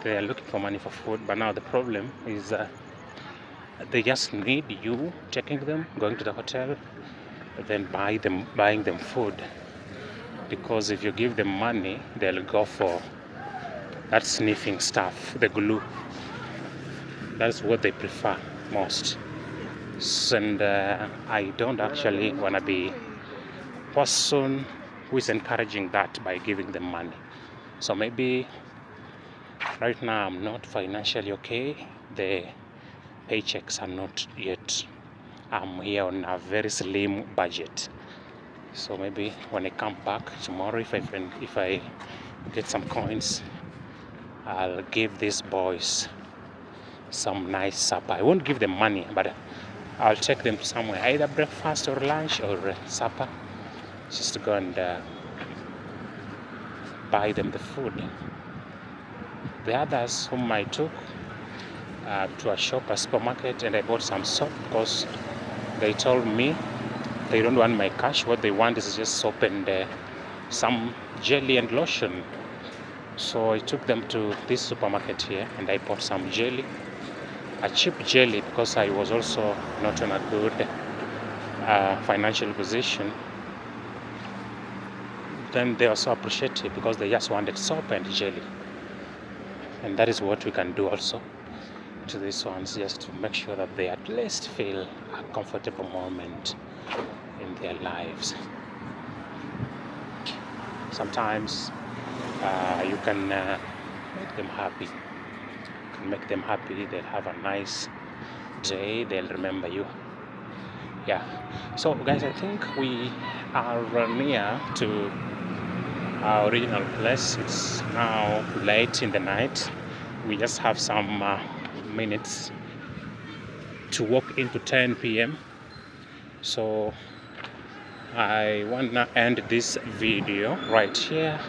They are looking for money for food, but now the problem is they just need you taking them, going to the hotel, then buying them food. Because if you give them money, they'll go for that sniffing stuff, the glue. That's what they prefer most. And I don't actually want to be a person who is encouraging that by giving them money. So maybe right now I'm not financially okay. The paychecks are not yet. I'm here on a very slim budget. So maybe when I come back tomorrow, if I get some coins, I'll give these boys some nice supper. I won't give them money, but I'll take them somewhere, either breakfast or lunch or supper, just to go and buy them the food. The others whom I took to a shop, a supermarket, and I bought some soap because they told me they don't want my cash. What they want is just soap and some jelly and lotion. So I took them to this supermarket here and I bought some jelly, a cheap jelly, because I was also not in a good financial position. Then they also appreciate it because they just wanted soap and jelly. And that is what we can do also to these ones, just to make sure that they at least feel a comfortable moment in their lives. Sometimes you can make them happy. You can make them happy. They'll have a nice day. They'll remember you. Yeah. So guys, I think we are near to our original place. It's now late in the night. We just have some minutes to walk into 10 p.m. So I want to end this video right here,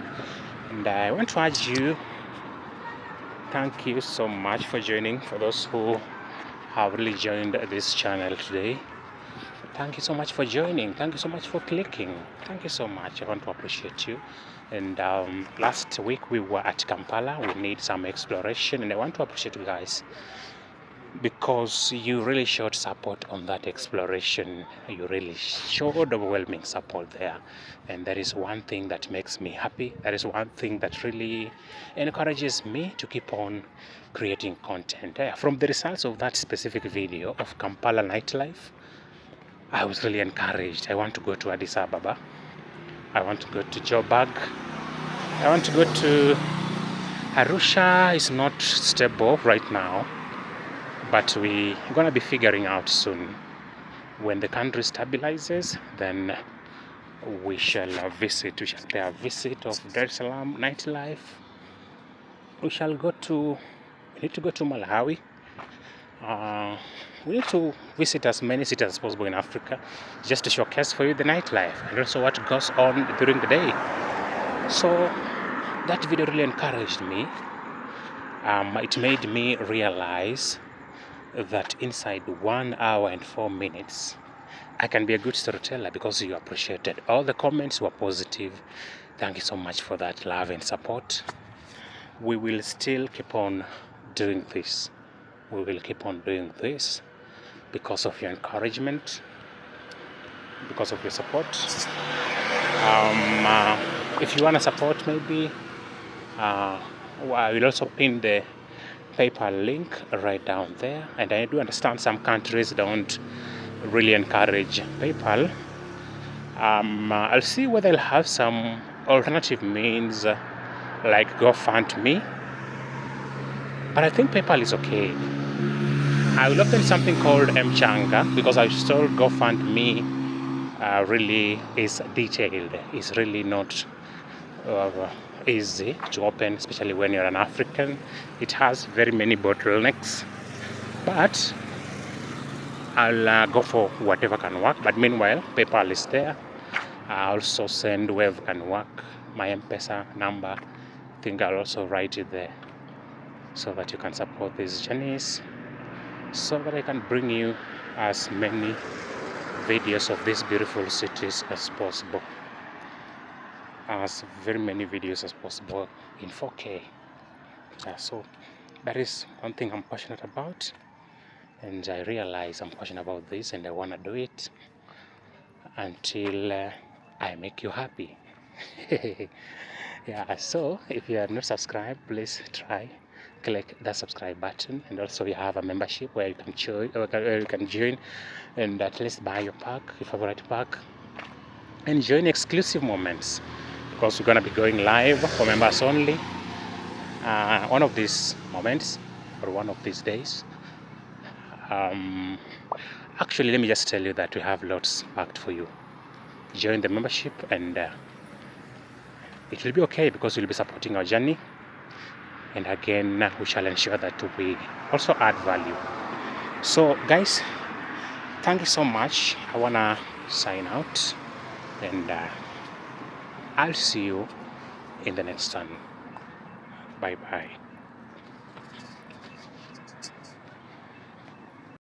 and I want to urge you, thank you so much for joining. For those who have really joined this channel today, thank you so much for joining. Thank you so much for clicking. Thank you so much. I want to appreciate you. And last week we were at Kampala. We need some exploration, and I want to appreciate you guys because you really showed support on that exploration. You really showed overwhelming support there, and that is one thing that makes me happy. That is one thing that really encourages me to keep on creating content. From the results of that specific video of Kampala nightlife, I was really encouraged. I want to go to Addis Ababa. I want to go to Joburg. I want to go to Arusha. Is not stable right now, but we're gonna be figuring out soon. When the country stabilizes, then we shall visit. We shall pay a visit of Dar es Salaam nightlife. We need to go to Malawi. We need to visit as many cities as possible in Africa, just to showcase for you the nightlife and also what goes on during the day. So that video really encouraged me. It made me realize that inside 1 hour and 4 minutes, I can be a good storyteller because you appreciated. All the comments were positive. Thank you so much for that love and support. We will still keep on doing this. We will keep on doing this because of your encouragement, because of your support. If you want to support, maybe I will also pin the PayPal link right down there. And I do understand some countries don't really encourage PayPal. I'll see whether I'll have some alternative means like GoFundMe, but I think PayPal is okay. I will open something called Mchanga because I saw GoFundMe really is detailed. It's really not easy to open, especially when you're an African. It has very many bottlenecks, but I'll go for whatever can work. But meanwhile, PayPal is there. I also send wherever can work. My M-Pesa number, I think I'll also write it there so that you can support these journeys, so that I can bring you as many videos of these beautiful cities as possible, as very many videos as possible in 4K. So that is one thing I'm passionate about, and I realize I'm passionate about this, and I want to do it until I make you happy. Yeah, so if you are not subscribed, please try click that subscribe button, and also we have a membership where you can join and at least buy your pack, your favorite pack, and join exclusive moments, because we're gonna be going live for members only one of these moments or one of these days. Actually, let me just tell you that we have lots packed for you. Join the membership, and it will be okay, because we'll be supporting our journey, and again we shall ensure that we also add value. So guys, thank you so much. I wanna sign out, and I'll see you in the next one. Bye bye.